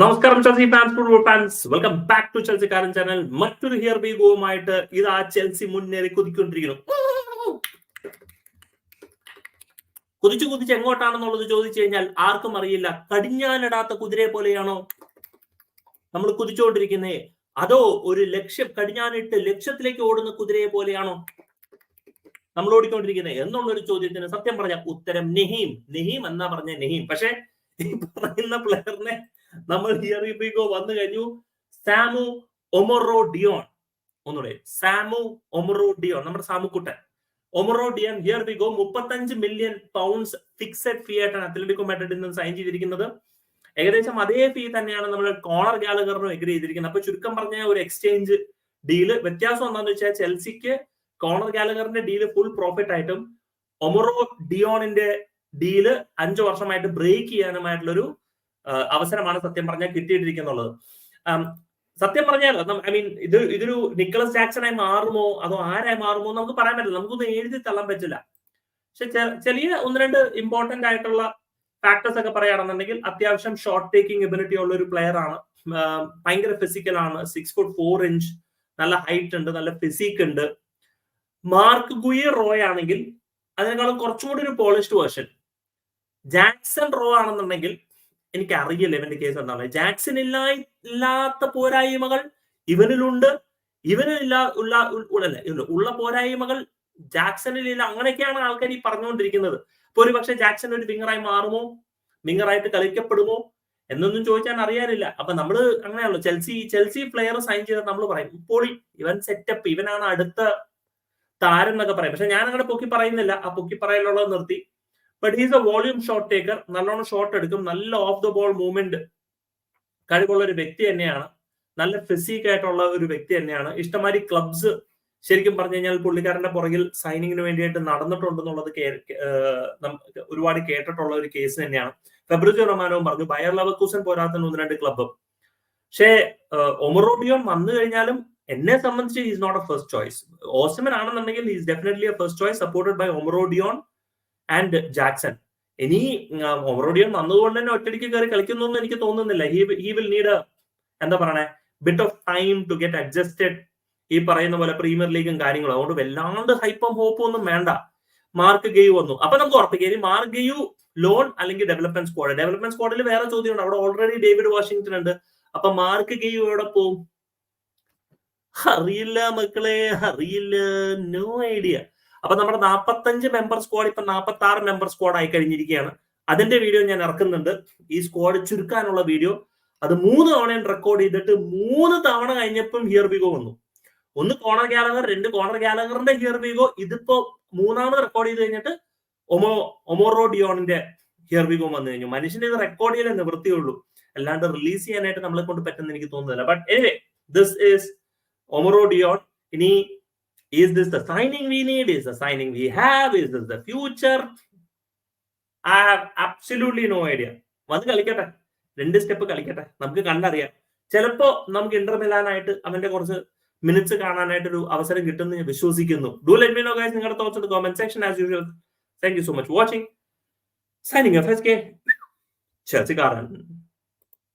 നമസ്കാരം Chelsea fans, football fans, welcome back to ചെൽസിക്കാരൻ channel. മറ്റൊരു ഹിയർ ബി ഗോവുമായിട്ട് ഇതാ ചെൽസി മുന്നേറി കുതിക്കൊണ്ടിരിക്കുന്നു. കുതിച്ച് എങ്ങോട്ടാണെന്നുള്ളത് ചോദിച്ചു കഴിഞ്ഞാൽ ആർക്കും അറിയില്ല. കടിഞ്ഞാനിടാത്ത കുതിരയെ പോലെയാണോ നമ്മൾ കുതിച്ചുകൊണ്ടിരിക്കുന്നത്, അതോ ഒരു ലക്ഷ്യം കടിഞ്ഞാനിട്ട് ലക്ഷ്യത്തിലേക്ക് ഓടുന്ന കുതിരയെ പോലെയാണോ നമ്മൾ ഓടിക്കൊണ്ടിരിക്കുന്നത് എന്നുള്ളൊരു ചോദ്യത്തിന് സത്യം പറഞ്ഞ ഉത്തരം നെഹീം എന്നാ പറഞ്ഞ നെഹീം. പക്ഷെ ഈ പറയുന്ന പ്ലെയറിനെ നമ്മൾ ഹിയർ ബി ഗോ വന്നു കഴിഞ്ഞു. സാമു ഒമറോ ഡിയോൺ, ഒന്നുകൂടെ സാമു ഒമറോ ഡിയോൺ, നമ്മുടെ സാമുക്കുട്ടൻ Omorodion here we go. 35 million pounds fixed fee ആയിട്ടാണ് അത്ലറ്റിക്കോ മാഡ്രിഡിൽ നിന്ന് സൈൻ ചെയ്തിരിക്കുന്നത്. ഏകദേശം അതേ ഫീ തന്നെയാണ് നമ്മൾ കോണർ ഗാലഗറിനും എഗ്രി ചെയ്തിരിക്കുന്നത്. അപ്പൊ ചുരുക്കം പറഞ്ഞ ഒരു എക്സ്ചേഞ്ച് ഡീല്. വ്യത്യാസം എന്താണെന്ന് വെച്ചാൽ ചെൽസിക്ക് കോണർ ഗാലഗറിന്റെ ഡീല് ഫുൾ പ്രോഫിറ്റ് ആയിട്ടും ഒമറോ ഡിയോണിന്റെ ഡീല് 5 വർഷമായിട്ട് ബ്രേക്ക് ചെയ്യാനുമായിട്ടുള്ളൊരു അവസരമാണ് സത്യം പറഞ്ഞാൽ കിട്ടിയിട്ടിരിക്കുന്നുള്ളത്. സത്യം പറഞ്ഞാൽ ഐ മീൻ ഇതൊരു നിക്കോളസ് ജാക്സണായി മാറുമോ അതോ ആരായി മാറുമോ നമുക്ക് പറയാൻ പറ്റില്ല, നമുക്കൊന്നും എഴുതി തള്ളാൻ പറ്റില്ല. പക്ഷെ ചെറിയ ഒന്ന് രണ്ട് ഇമ്പോർട്ടന്റ് ആയിട്ടുള്ള ഫാക്ടേഴ്സ് ഒക്കെ പറയുകയാണെന്നുണ്ടെങ്കിൽ അത്യാവശ്യം ഷോട്ട് ടേക്കിംഗ് എബിലിറ്റി ഉള്ള ഒരു പ്ലെയർ ആണ്. ഭയങ്കര ഫിസിക്കൽ ആണ്. 6'4", നല്ല ഹൈറ്റ് ഉണ്ട്, നല്ല ഫിസിക് ഉണ്ട്. മാർക്ക് ഗുയെ റോയ് ആണെങ്കിൽ അതിനേക്കാളും കുറച്ചും കൂടി ഒരു പോളിഷ്ഡ് വേർഷൻ. ജാക്സൺ റോ ആണെന്നുണ്ടെങ്കിൽ എനിക്ക് അറിയില്ല ഇവന്റെ കേസ് എന്താണ്. ജാക്സൺ ഇല്ലാത്ത പോരായ്മകൾ ഇവനിലുണ്ട്, ഉള്ള പോരായ്മകൾ ജാക്സണിലില്ല. അങ്ങനെയൊക്കെയാണ് ആൾക്കാർ ഈ പറഞ്ഞുകൊണ്ടിരിക്കുന്നത്. ഇപ്പൊ ഒരു പക്ഷെ ജാക്സൺ ഒരു വിങ്ങറായി മാറുമോ, വിങ്ങറായിട്ട് കളിക്കപ്പെടുമോ എന്നൊന്നും ചോദിച്ചാൽ അറിയാനില്ല. അപ്പൊ നമ്മള് അങ്ങനെയാണല്ലോ, ചെൽസി പ്ലെയർ സൈൻ ചെയ്താൽ നമ്മൾ പറയും പൊളി, ഇവൻ സെറ്റപ്പ്, ഇവനാണ് അടുത്ത താരം എന്നൊക്കെ പറയും. പക്ഷെ ഞാൻ അങ്ങനെ പൊക്കി പറയുന്നില്ല, ആ പൊക്കി പറയലുള്ളത് നിർത്തി. But he's A volume shot taker, നല്ലോണം ഷോട്ട് എടുക്കും, നല്ല ഓഫ് ദ ബോൾ മൂവ്മെന്റ് കഴിവുള്ള ഒരു വ്യക്തി തന്നെയാണ്, നല്ല ഫിസിക് ആയിട്ടുള്ള ഒരു വ്യക്തി തന്നെയാണ്. ഇഷ്ടമാതിരി ക്ലബ്സ് ശരിക്കും പറഞ്ഞു കഴിഞ്ഞാൽ പുള്ളിക്കാരന്റെ പുറകിൽ സൈനിങ്ങിന് വേണ്ടിയിട്ട് നടന്നിട്ടുണ്ടെന്നുള്ളത് ഒരുപാട് കേട്ടിട്ടുള്ള ഒരു കേസ് തന്നെയാണ്. ഫെബ്രിസിയോ റൊമാനോവും പറഞ്ഞു ബയർ ലെവർകൂസൻ പോരാത്ത 1-2 ക്ലബ്ബ്. പക്ഷേ ഒമറോ ഡിയോൺ വന്നു കഴിഞ്ഞാലും എന്നെ സംബന്ധിച്ച് is not a first choice. Osimhen ആണെന്നുണ്ടെങ്കിൽ is definitely a first choice, supported by Omorodion and Jackson. ഇനി ഒമറോ ഡിയോൺ വന്നതുകൊണ്ട് തന്നെ ഒറ്റയ്ക്ക് കയറി കളിക്കുന്നു എന്ന് എനിക്ക് തോന്നുന്നില്ല. ഹി വിൽ നീഡ് എന്താ പറയണേ bit of time to get adjusted. ഈ പറയുന്ന പോലെ പ്രീമിയർ ലീഗും കാര്യങ്ങളും. അതുകൊണ്ട് വല്ലാണ്ട് ഹൈപ്പും ഹോപ്പും ഒന്നും വേണ്ട. മാർക്ക് ഗെയു വന്നു, അപ്പൊ നമുക്ക് ഉറപ്പിക്കാം മാർക്ക് ഗെയു ലോൺ അല്ലെങ്കിൽ ഡെവലപ്മെന്റ് സ്ക്വാഡ്. ഡെവലപ്മെന്റ് സ്ക്വാഡിൽ വേറെ ചോദ്യമുണ്ട്, അവിടെ ഓൾറെഡി ഡേവിഡ് വാഷിംഗ്ടൺ ഉണ്ട്. അപ്പൊ മാർക്ക് ഗെയു എവിടെ പോവും അറിയില്ല മക്കളെ, അറിയില്ല, നോ ഐഡിയ. അപ്പൊ നമ്മുടെ 45 മെമ്പർ സ്ക്വാഡ് ഇപ്പൊ 46 മെമ്പർ സ്ക്വാഡ് ആയി കഴിഞ്ഞിരിക്കുകയാണ്. അതിന്റെ വീഡിയോ ഞാൻ ഇറക്കുന്നുണ്ട്, ഈ സ്ക്വാഡ് ചുരുക്കാനുള്ള വീഡിയോ. അത് 3 തവണയും റെക്കോർഡ് ചെയ്തിട്ട് 3 തവണ കഴിഞ്ഞപ്പം ഹിയർ ബി ഗോ വന്നു. ഒന്ന് കോണർ ഗാലഗർ, 2 കോണർ ഗാലഗറിന്റെ ഹിയർ ബി ഗോ. ഇതിപ്പോ 3ാമത് റെക്കോർഡ് ചെയ്ത് കഴിഞ്ഞിട്ട് ഒമറോ ഡിയോണിന്റെ ഹിയർ ബി ഗോ വന്നു കഴിഞ്ഞു. മനുഷ്യന്റെ ഇത് റെക്കോർഡ് ചെയ്യാൻ നിവൃത്തിയുള്ളൂ, അല്ലാണ്ട് റിലീസ് ചെയ്യാനായിട്ട് നമ്മളെ കൊണ്ട് പറ്റുന്ന എനിക്ക് തോന്നുന്നില്ല. But anyway, this is Omorodion. ഇനി is this the signing we need? Is the signing we have? Is this the future? I have absolutely no idea. വന്ന് കളിക്കട്ടെ, 2 സ്റ്റെപ്പ് കളിക്കട്ടെ, നമുക്ക് കണ്ടറിയാം. ചിലപ്പോ നമുക്ക് ഇന്റർ മിലാനായിട്ട് അവന്റെ കുറച്ച് മിനിറ്റ്സ് കാണാനായിട്ടൊരു അവസരം കിട്ടുമെന്ന് ഞാൻ വിശ്വസിക്കുന്നു. Do let me know guys നിങ്ങളുടെ thoughts in the comment section as usual. Thank you so much watching. Signing off SK ചെൽസിക്കാരൻ.